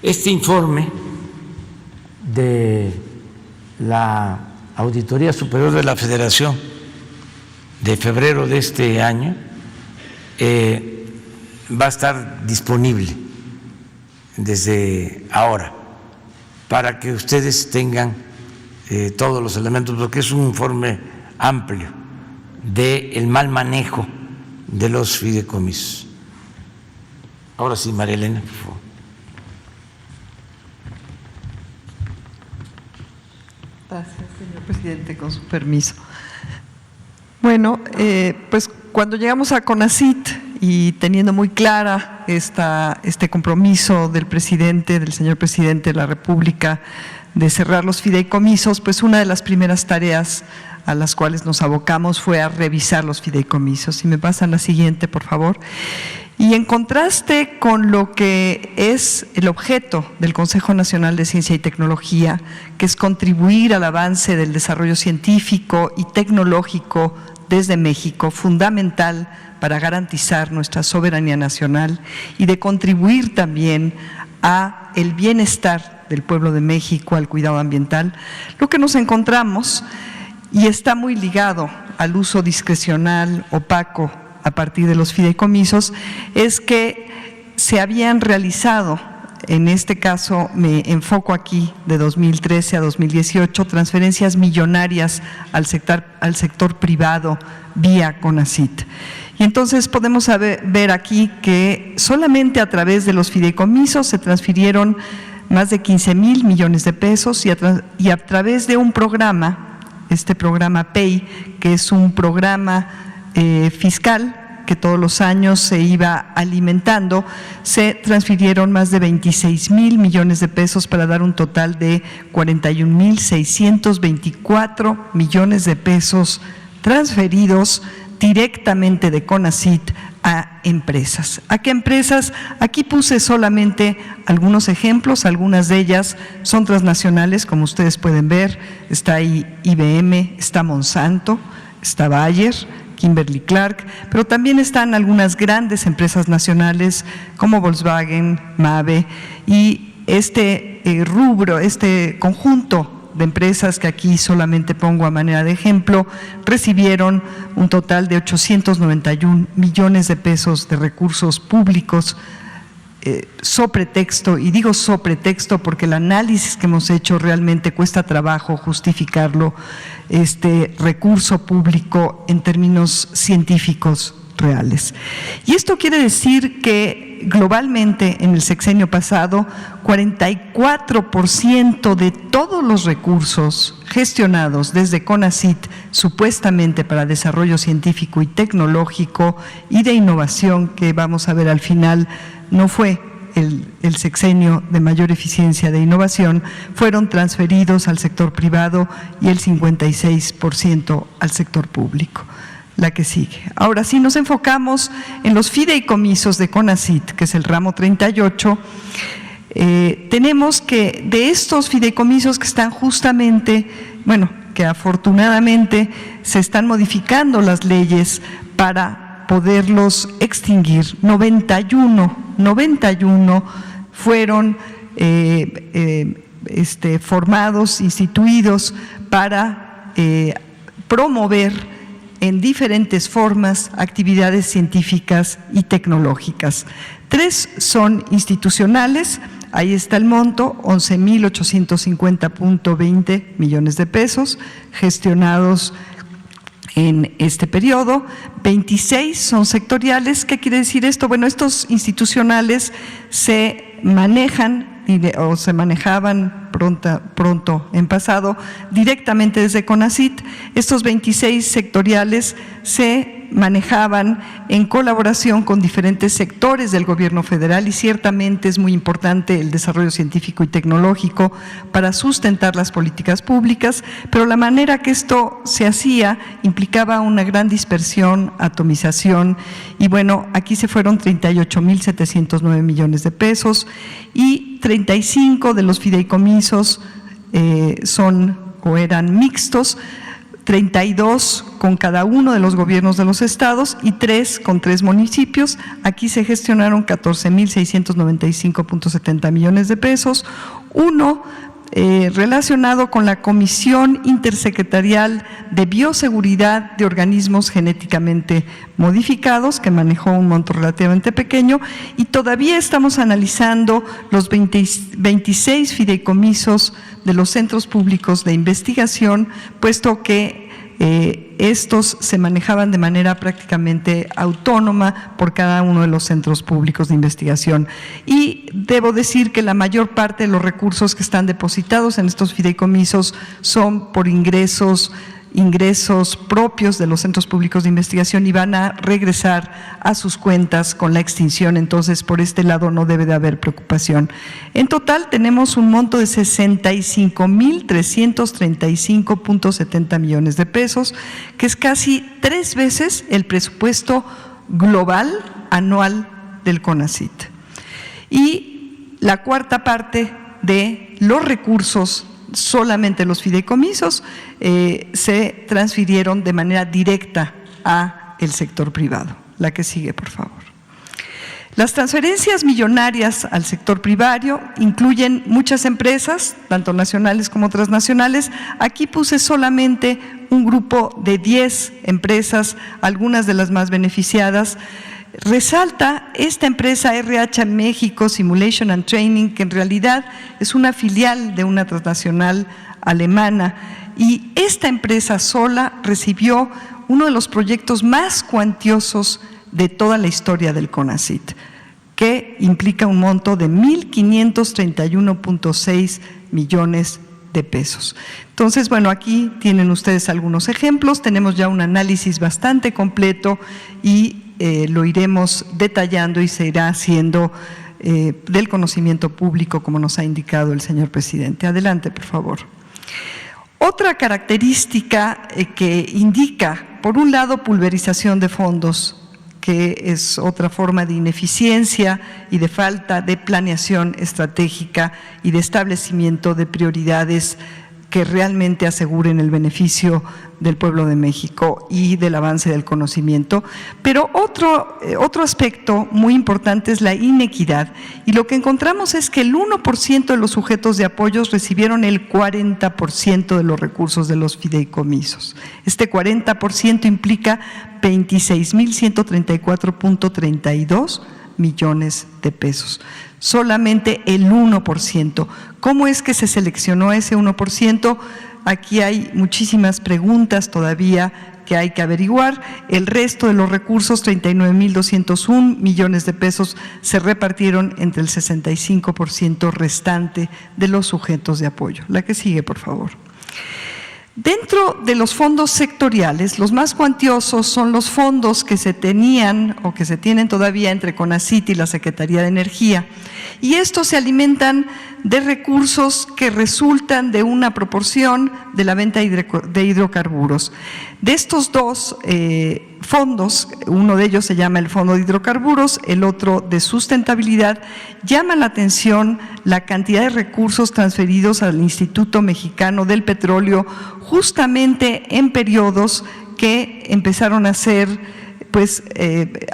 Este informe de la Auditoría Superior de la Federación de febrero de este año va a estar disponible desde ahora para que ustedes tengan todos los elementos, porque es un informe amplio del mal manejo de los fideicomisos. Ahora sí, María Elena, por favor. Gracias, señor presidente, con su permiso. Bueno, pues cuando llegamos a CONACYT y teniendo muy clara este compromiso del presidente, del señor presidente de la República, de cerrar los fideicomisos, pues una de las primeras tareas a las cuales nos abocamos fue a revisar los fideicomisos. Si me pasan la siguiente, por favor. Y en contraste con lo que es el objeto del Consejo Nacional de Ciencia y Tecnología, que es contribuir al avance del desarrollo científico y tecnológico desde México, fundamental para garantizar nuestra soberanía nacional y de contribuir también a el bienestar del pueblo de México, al cuidado ambiental, lo que nos encontramos, y está muy ligado al uso discrecional, opaco, a partir de los fideicomisos, es que se habían realizado, en este caso me enfoco aquí, de 2013 a 2018, transferencias millonarias al sector privado vía CONACYT. Y entonces podemos ver aquí que solamente a través de los fideicomisos se transfirieron más de 15,000 millones de pesos y a través de un programa, este programa PEI, que es un programa fiscal que todos los años se iba alimentando, se transfirieron más de 26,000 millones de pesos para dar un total de 41,624 millones de pesos transferidos directamente de CONACYT a empresas. ¿A qué empresas? Aquí puse solamente algunos ejemplos, algunas de ellas son transnacionales, como ustedes pueden ver, está ahí IBM, está Monsanto, está Bayer, Kimberly-Clark, pero también están algunas grandes empresas nacionales como Volkswagen, Mabe, y este rubro, este conjunto de empresas que aquí solamente pongo a manera de ejemplo, recibieron un total de 891 millones de pesos de recursos públicos sobre texto, y digo sobre texto porque el análisis que hemos hecho realmente cuesta trabajo justificarlo, este recurso público en términos científicos reales. Y esto quiere decir que globalmente en el sexenio pasado, 44% de todos los recursos gestionados desde CONACYT, supuestamente para desarrollo científico y tecnológico y de innovación, que vamos a ver al final, no fue el sexenio de mayor eficiencia de innovación, fueron transferidos al sector privado y el 56% al sector público. La que sigue. Ahora, si nos enfocamos en los fideicomisos de CONACYT, que es el ramo 38, tenemos que de estos fideicomisos que están justamente, bueno, que afortunadamente se están modificando las leyes para poderlos extinguir, 91 fueron formados, instituidos para promover en diferentes formas actividades científicas y tecnológicas. 3 son institucionales, ahí está el monto, 11,850.20 millones de pesos gestionados en este periodo. 26 son sectoriales. ¿Qué quiere decir esto? Bueno, estos institucionales se manejan o se manejaban pronto en pasado directamente desde CONACYT. Estos 26 sectoriales se manejaban en colaboración con diferentes sectores del gobierno federal, y ciertamente es muy importante el desarrollo científico y tecnológico para sustentar las políticas públicas, pero la manera que esto se hacía implicaba una gran dispersión, atomización, y bueno, aquí se fueron 38,709 millones de pesos, y 35 de los fideicomisos son o eran mixtos, 32 con cada uno de los gobiernos de los estados y 3 con 3 municipios. Aquí se gestionaron 14,695.70 millones de pesos. Uno relacionado con la Comisión Intersecretarial de Bioseguridad de Organismos Genéticamente Modificados, que manejó un monto relativamente pequeño, y todavía estamos analizando los 26 fideicomisos de los centros públicos de investigación, puesto que estos se manejaban de manera prácticamente autónoma por cada uno de los centros públicos de investigación. Y debo decir que la mayor parte de los recursos que están depositados en estos fideicomisos son por ingresos propios de los centros públicos de investigación y van a regresar a sus cuentas con la extinción. Entonces, por este lado no debe de haber preocupación. En total tenemos un monto de 65,335.70 millones de pesos, que es casi 3 veces el presupuesto global anual del CONACYT. Y la cuarta parte de los recursos, solamente los fideicomisos, se transfirieron de manera directa a el sector privado. La que sigue, por favor. Las transferencias millonarias al sector privado incluyen muchas empresas, tanto nacionales como transnacionales. Aquí puse solamente un grupo de 10 empresas, algunas de las más beneficiadas. Resalta esta empresa RH México Simulation and Training, que en realidad es una filial de una transnacional alemana, y esta empresa sola recibió uno de los proyectos más cuantiosos de toda la historia del CONACYT, que implica un monto de 1,531.6 millones de pesos. Entonces, bueno, aquí tienen ustedes algunos ejemplos. Tenemos ya un análisis bastante completo y lo iremos detallando y se irá haciendo del conocimiento público, como nos ha indicado el señor presidente. Adelante, por favor. Otra característica que indica, por un lado, pulverización de fondos, que es otra forma de ineficiencia y de falta de planeación estratégica y de establecimiento de prioridades que realmente aseguren el beneficio del pueblo de México y del avance del conocimiento. Pero otro aspecto muy importante es la inequidad, y lo que encontramos es que el 1% de los sujetos de apoyos recibieron el 40% de los recursos de los fideicomisos. Este 40% implica 26,134.32 millones de pesos. Solamente el 1%. ¿Cómo es que se seleccionó ese 1%? Aquí hay muchísimas preguntas todavía que hay que averiguar. El resto de los recursos, 39,201 millones de pesos, se repartieron entre el 65% restante de los sujetos de apoyo. La que sigue, por favor. Dentro de los fondos sectoriales, los más cuantiosos son los fondos que se tenían o que se tienen todavía entre CONACYT y la Secretaría de Energía, y estos se alimentan de recursos que resultan de una proporción de la venta de hidrocarburos. De estos dos fondos, uno de ellos se llama el Fondo de Hidrocarburos, el otro de Sustentabilidad, llama la atención la cantidad de recursos transferidos al Instituto Mexicano del Petróleo, justamente en periodos que empezaron a ser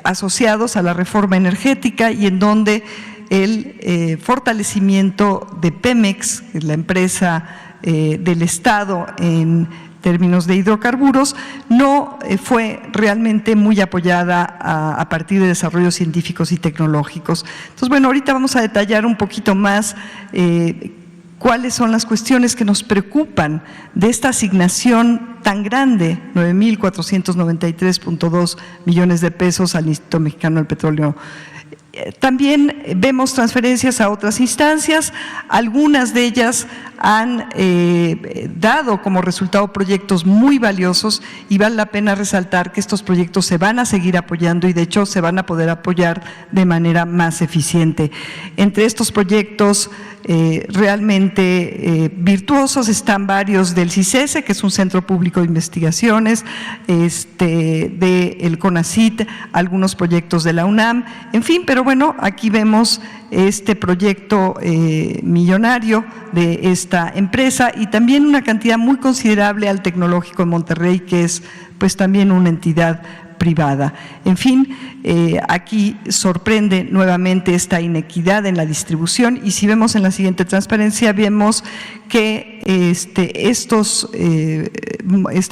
asociados a la reforma energética y en donde el fortalecimiento de Pemex, la empresa del Estado en términos de hidrocarburos, no fue realmente muy apoyada a partir de desarrollos científicos y tecnológicos. Entonces, bueno, ahorita vamos a detallar un poquito más cuáles son las cuestiones que nos preocupan de esta asignación tan grande, 9,493.2 millones de pesos al Instituto Mexicano del Petróleo. También vemos transferencias a otras instancias, algunas de ellas han dado como resultado proyectos muy valiosos y vale la pena resaltar que estos proyectos se van a seguir apoyando y de hecho se van a poder apoyar de manera más eficiente. Entre estos proyectos realmente virtuosos están varios del CICESE, que es un centro público de investigaciones, del CONACYT, algunos proyectos de la UNAM, en fin, pero bueno, aquí vemos este proyecto millonario de esta empresa y también una cantidad muy considerable al Tecnológico de Monterrey, que es pues también una entidad privada. En fin, aquí sorprende nuevamente esta inequidad en la distribución y si vemos en la siguiente transparencia, vemos que este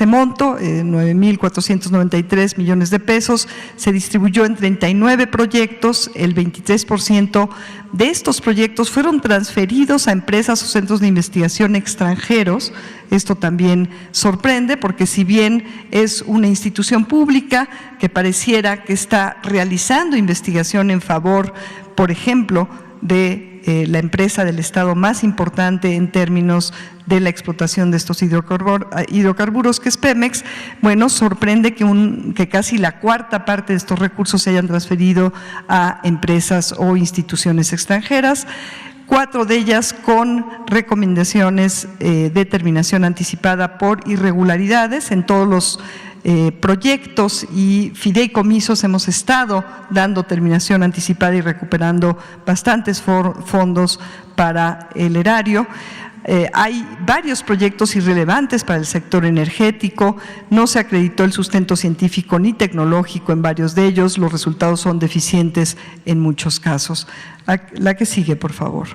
monto, 9,493 millones de pesos, se distribuyó en 39 proyectos, el 23% de estos proyectos fueron transferidos a empresas o centros de investigación extranjeros. Esto también sorprende porque si bien es una institución pública que pareciera que está realizando investigación en favor, por ejemplo, de la empresa del Estado más importante en términos de la explotación de estos hidrocarburos, que es Pemex, bueno, sorprende que casi la cuarta parte de estos recursos se hayan transferido a empresas o instituciones extranjeras. 4 de ellas con recomendaciones de terminación anticipada por irregularidades. En todos los proyectos y fideicomisos hemos estado dando terminación anticipada y recuperando bastantes fondos para el erario. Hay varios proyectos irrelevantes para el sector energético, no se acreditó el sustento científico ni tecnológico en varios de ellos, los resultados son deficientes en muchos casos. La que sigue, por favor.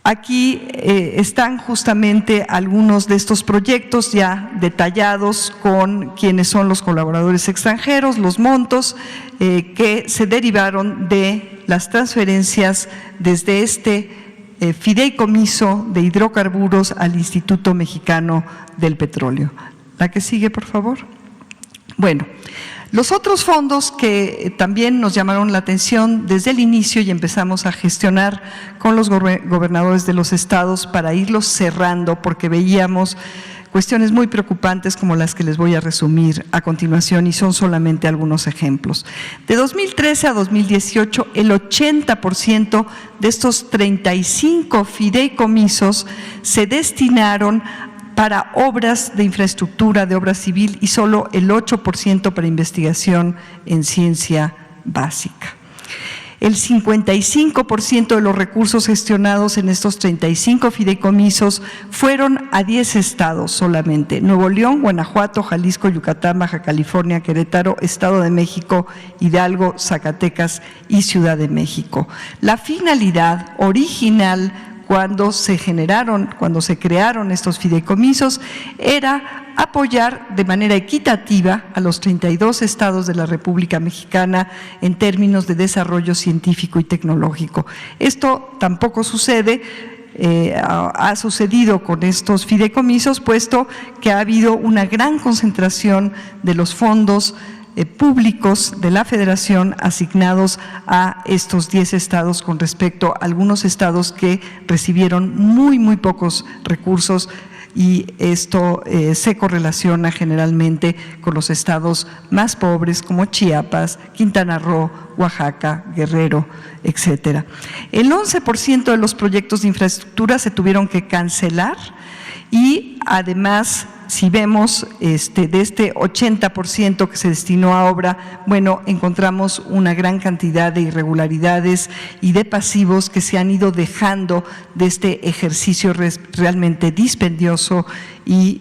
Aquí están justamente algunos de estos proyectos ya detallados con quienes son los colaboradores extranjeros, los montos que se derivaron de las transferencias desde este fideicomiso de hidrocarburos al Instituto Mexicano del Petróleo. La que sigue, por favor. Bueno, los otros fondos que también nos llamaron la atención desde el inicio y empezamos a gestionar con los gobernadores de los estados para irlos cerrando porque veíamos cuestiones muy preocupantes como las que les voy a resumir a continuación y son solamente algunos ejemplos. De 2013 a 2018, el 80% de estos 35 fideicomisos se destinaron para obras de infraestructura, de obra civil y solo el 8% para investigación en ciencia básica. El 55% de los recursos gestionados en estos 35 fideicomisos fueron a 10 estados solamente: Nuevo León, Guanajuato, Jalisco, Yucatán, Baja California, Querétaro, Estado de México, Hidalgo, Zacatecas y Ciudad de México. La finalidad original cuando se crearon estos fideicomisos era apoyar de manera equitativa a los 32 estados de la República Mexicana en términos de desarrollo científico y tecnológico. Esto tampoco sucede. Ha sucedido con estos fideicomisos, puesto que ha habido una gran concentración de los fondos públicos de la Federación asignados a estos 10 estados con respecto a algunos estados que recibieron muy pocos recursos y esto se correlaciona generalmente con los estados más pobres como Chiapas, Quintana Roo, Oaxaca, Guerrero, etcétera. El 11% de los proyectos de infraestructura se tuvieron que cancelar y además, si vemos de este 80% que se destinó a obra, bueno, encontramos una gran cantidad de irregularidades y de pasivos que se han ido dejando de este ejercicio realmente dispendioso y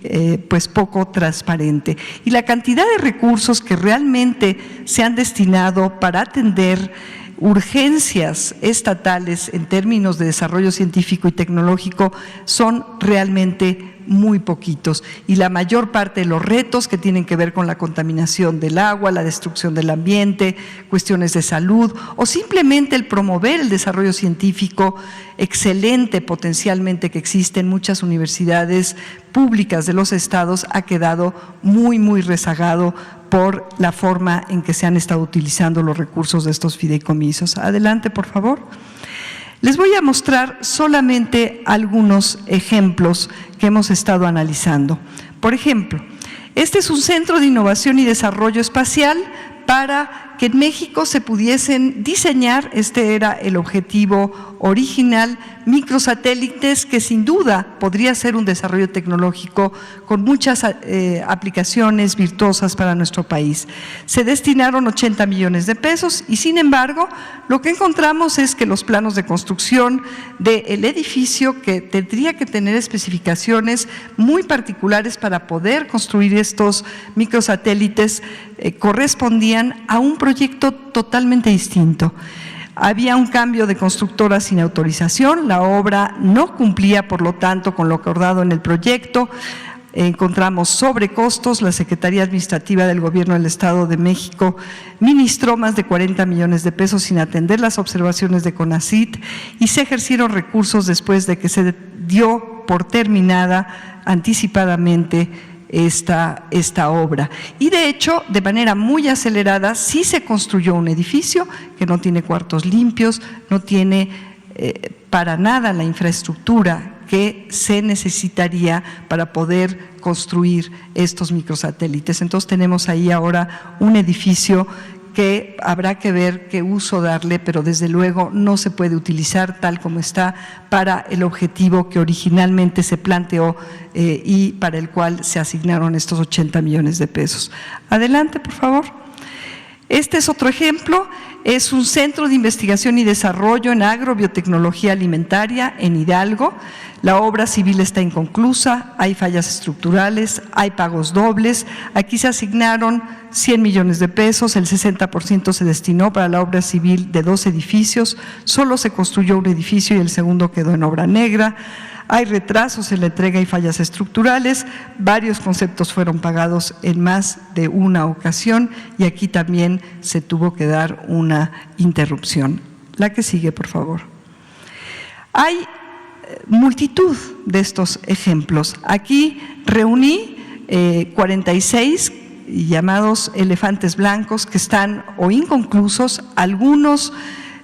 pues poco transparente. Y la cantidad de recursos que realmente se han destinado para atender urgencias estatales en términos de desarrollo científico y tecnológico son realmente muy poquitos y la mayor parte de los retos que tienen que ver con la contaminación del agua, la destrucción del ambiente, cuestiones de salud o simplemente el promover el desarrollo científico excelente potencialmente que existe en muchas universidades públicas de los estados ha quedado muy rezagado por la forma en que se han estado utilizando los recursos de estos fideicomisos. Adelante, por favor. Les voy a mostrar solamente algunos ejemplos que hemos estado analizando. Por ejemplo, este es un centro de innovación y desarrollo espacial para que en México se pudiesen diseñar, este era el objetivo original, microsatélites que sin duda podría ser un desarrollo tecnológico con muchas aplicaciones virtuosas para nuestro país. Se destinaron 80 millones de pesos y sin embargo lo que encontramos es que los planos de construcción del edificio, que tendría que tener especificaciones muy particulares para poder construir estos microsatélites, correspondían a un proyecto totalmente distinto. Había un cambio de constructora sin autorización, la obra no cumplía, por lo tanto, con lo acordado en el proyecto. Encontramos sobrecostos. La Secretaría Administrativa del Gobierno del Estado de México ministró más de 40 millones de pesos sin atender las observaciones de CONACYT y se ejercieron recursos después de que se dio por terminada anticipadamente esta obra. Y de hecho, de manera muy acelerada, sí se construyó un edificio que no tiene cuartos limpios, no tiene para nada la infraestructura que se necesitaría para poder construir estos microsatélites. Entonces tenemos ahí ahora un edificio que habrá que ver qué uso darle, pero desde luego no se puede utilizar tal como está para el objetivo que originalmente se planteó y para el cual se asignaron estos 80 millones de pesos. Adelante, por favor. Este es otro ejemplo, es un centro de investigación y desarrollo en agrobiotecnología alimentaria en Hidalgo. La obra civil está inconclusa, hay fallas estructurales, hay pagos dobles. Aquí se asignaron 100 millones de pesos, el 60% se destinó para la obra civil de 2 edificios, solo se construyó un edificio y el segundo quedó en obra negra. Hay retrasos en la entrega y fallas estructurales, varios conceptos fueron pagados en más de una ocasión y aquí también se tuvo que dar una interrupción. La que sigue, por favor. Hay multitud de estos ejemplos. Aquí reuní 46 llamados elefantes blancos que están o inconclusos, algunos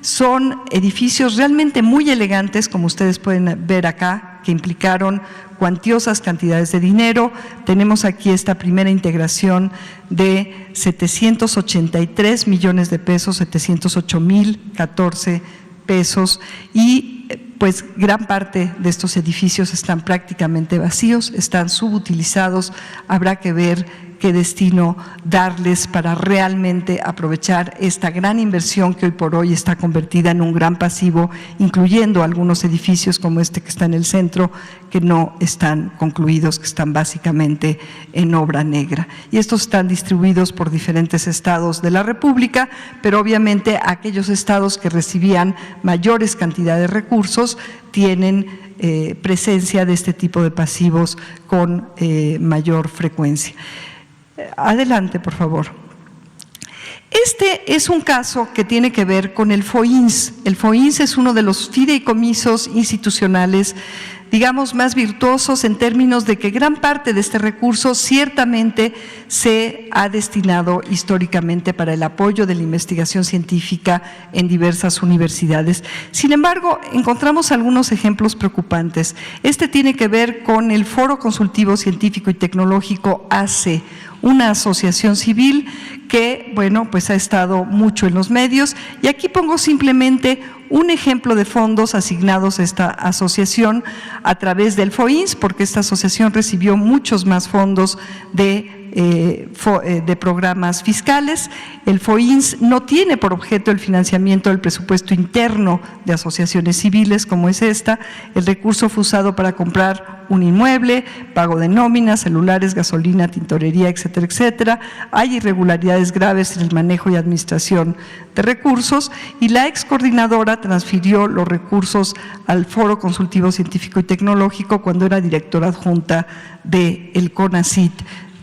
son edificios realmente muy elegantes, como ustedes pueden ver acá, que implicaron cuantiosas cantidades de dinero. Tenemos aquí esta primera integración de 783 millones de pesos, 708,014 pesos y pues gran parte de estos edificios están prácticamente vacíos, están subutilizados, habrá que ver qué destino darles para realmente aprovechar esta gran inversión que hoy por hoy está convertida en un gran pasivo, incluyendo algunos edificios como este que está en el centro, que no están concluidos, que están básicamente en obra negra. Y estos están distribuidos por diferentes estados de la República, pero obviamente aquellos estados que recibían mayores cantidades de recursos tienen presencia de este tipo de pasivos con mayor frecuencia. Adelante, por favor. Este es un caso que tiene que ver con el FOINS. El FOINS es uno de los fideicomisos institucionales, digamos, más virtuosos en términos de que gran parte de este recurso ciertamente se ha destinado históricamente para el apoyo de la investigación científica en diversas universidades. Sin embargo, encontramos algunos ejemplos preocupantes. Este tiene que ver con el Foro Consultivo Científico y Tecnológico ACE, una asociación civil que, bueno, pues ha estado mucho en los medios y aquí pongo simplemente un ejemplo de fondos asignados a esta asociación a través del FOINS, porque esta asociación recibió muchos más fondos de programas fiscales. El FOINS no tiene por objeto el financiamiento del presupuesto interno de asociaciones civiles como es esta. El recurso fue usado para comprar un inmueble, pago de nóminas, celulares, gasolina, tintorería, etcétera, etcétera. Hay irregularidades graves en el manejo y administración de recursos y la ex coordinadora transfirió los recursos al Foro Consultivo Científico y Tecnológico cuando era directora adjunta del CONACYT.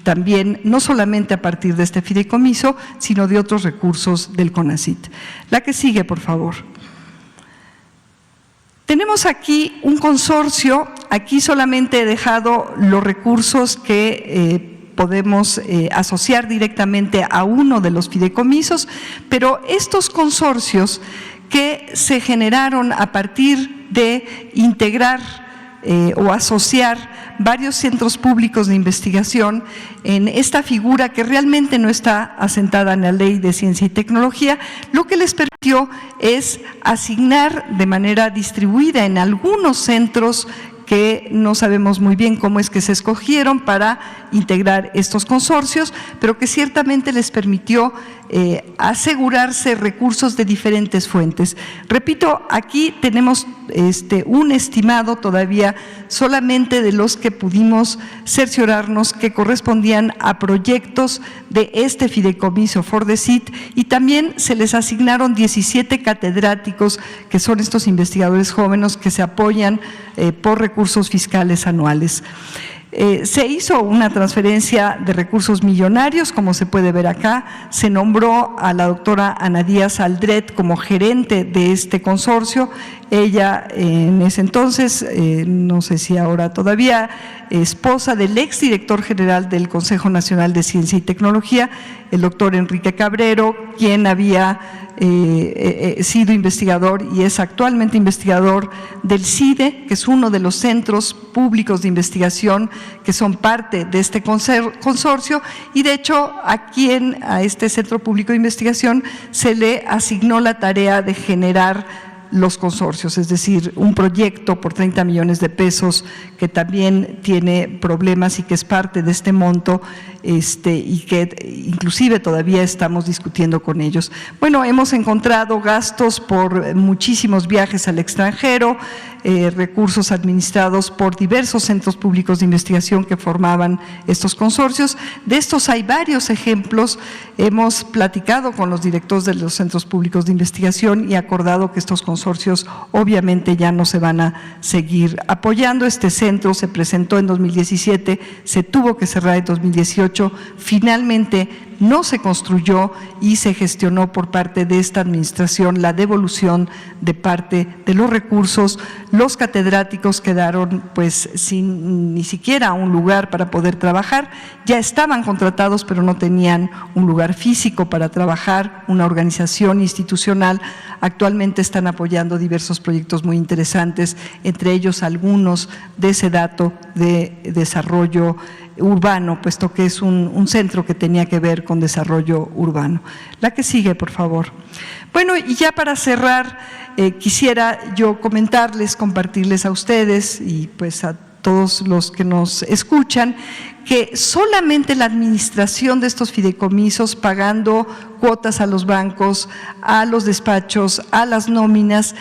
También, no solamente a partir de este fideicomiso, sino de otros recursos del CONACYT. La que sigue, por favor. Tenemos aquí un consorcio, aquí solamente he dejado los recursos que podemos asociar directamente a uno de los fideicomisos, pero estos consorcios que se generaron a partir de integrar o asociar varios centros públicos de investigación en esta figura que realmente no está asentada en la Ley de Ciencia y Tecnología, lo que les permitió es asignar de manera distribuida en algunos centros que no sabemos muy bien cómo es que se escogieron para integrar estos consorcios, pero que ciertamente les permitió asegurarse recursos de diferentes fuentes. Repito, aquí tenemos un estimado todavía solamente de los que pudimos cerciorarnos que correspondían a proyectos de este fideicomiso FORDECIT, y también se les asignaron 17 catedráticos, que son estos investigadores jóvenes que se apoyan por recursos fiscales anuales. Se hizo una transferencia de recursos millonarios, como se puede ver acá. Se nombró a la doctora Ana Díaz Aldret como gerente de este consorcio. Ella en ese entonces, no sé si ahora todavía, esposa del exdirector general del Consejo Nacional de Ciencia y Tecnología, el doctor Enrique Cabrero, quien había sido investigador y es actualmente investigador del CIDE, que es uno de los centros públicos de investigación que son parte de este consorcio, y de hecho a este centro público de investigación se le asignó la tarea de generar los consorcios, es decir, un proyecto por 30 millones de pesos que también tiene problemas y que es parte de este monto y que inclusive todavía estamos discutiendo con ellos. Bueno, hemos encontrado gastos por muchísimos viajes al extranjero, recursos administrados por diversos centros públicos de investigación que formaban estos consorcios. De estos hay varios ejemplos. Hemos platicado con los directores de los centros públicos de investigación y acordado que estos consorcios obviamente ya no se van a seguir apoyando. Este centro se presentó en 2017, se tuvo que cerrar en 2018, finalmente no se construyó y se gestionó por parte de esta administración la devolución de parte de los recursos. Los catedráticos quedaron pues sin ni siquiera un lugar para poder trabajar, ya estaban contratados pero no tenían un lugar físico para trabajar, una organización institucional. Actualmente están apoyando diversos proyectos muy interesantes, entre ellos algunos de SEDATO de desarrollo urbano, puesto que es un centro que tenía que ver con desarrollo urbano. La que sigue, por favor. Bueno, y ya para cerrar, quisiera yo compartirles a ustedes y pues a todos los que nos escuchan, que solamente la administración de estos fideicomisos, pagando cuotas a los bancos, a los despachos, a las nóminas,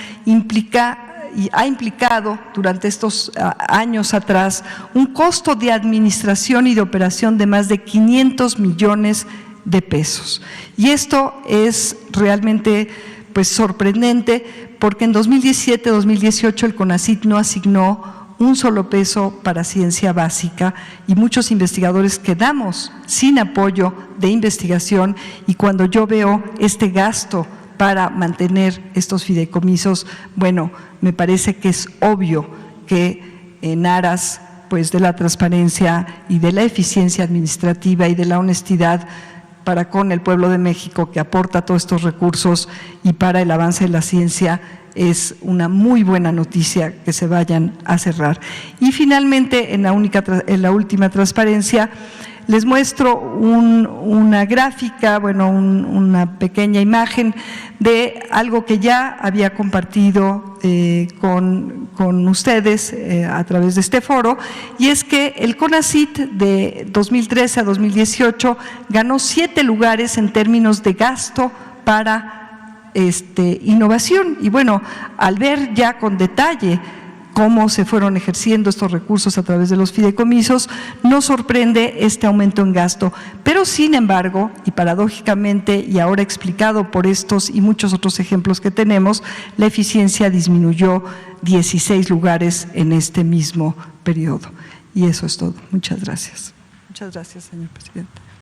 ha implicado durante estos años atrás un costo de administración y de operación de más de 500 millones de pesos. Y esto es realmente pues sorprendente, porque en 2017-2018 el CONACYT no asignó un solo peso para ciencia básica y muchos investigadores quedamos sin apoyo de investigación, y cuando yo veo este gasto para mantener estos fideicomisos, bueno, me parece que es obvio que en aras pues de la transparencia y de la eficiencia administrativa y de la honestidad para con el pueblo de México, que aporta todos estos recursos, y para el avance de la ciencia, es una muy buena noticia que se vayan a cerrar. Y finalmente, en la última transparencia, les muestro una gráfica, bueno, una pequeña imagen de algo que ya había compartido con ustedes a través de este foro, y es que el CONACYT de 2013 a 2018 ganó 7 lugares en términos de gasto para innovación. Y bueno, al ver ya con detalle cómo se fueron ejerciendo estos recursos a través de los fideicomisos, nos sorprende este aumento en gasto. Pero sin embargo, y paradójicamente, y ahora explicado por estos y muchos otros ejemplos que tenemos, la eficiencia disminuyó 16 lugares en este mismo periodo. Y eso es todo. Muchas gracias. Muchas gracias, señor presidente.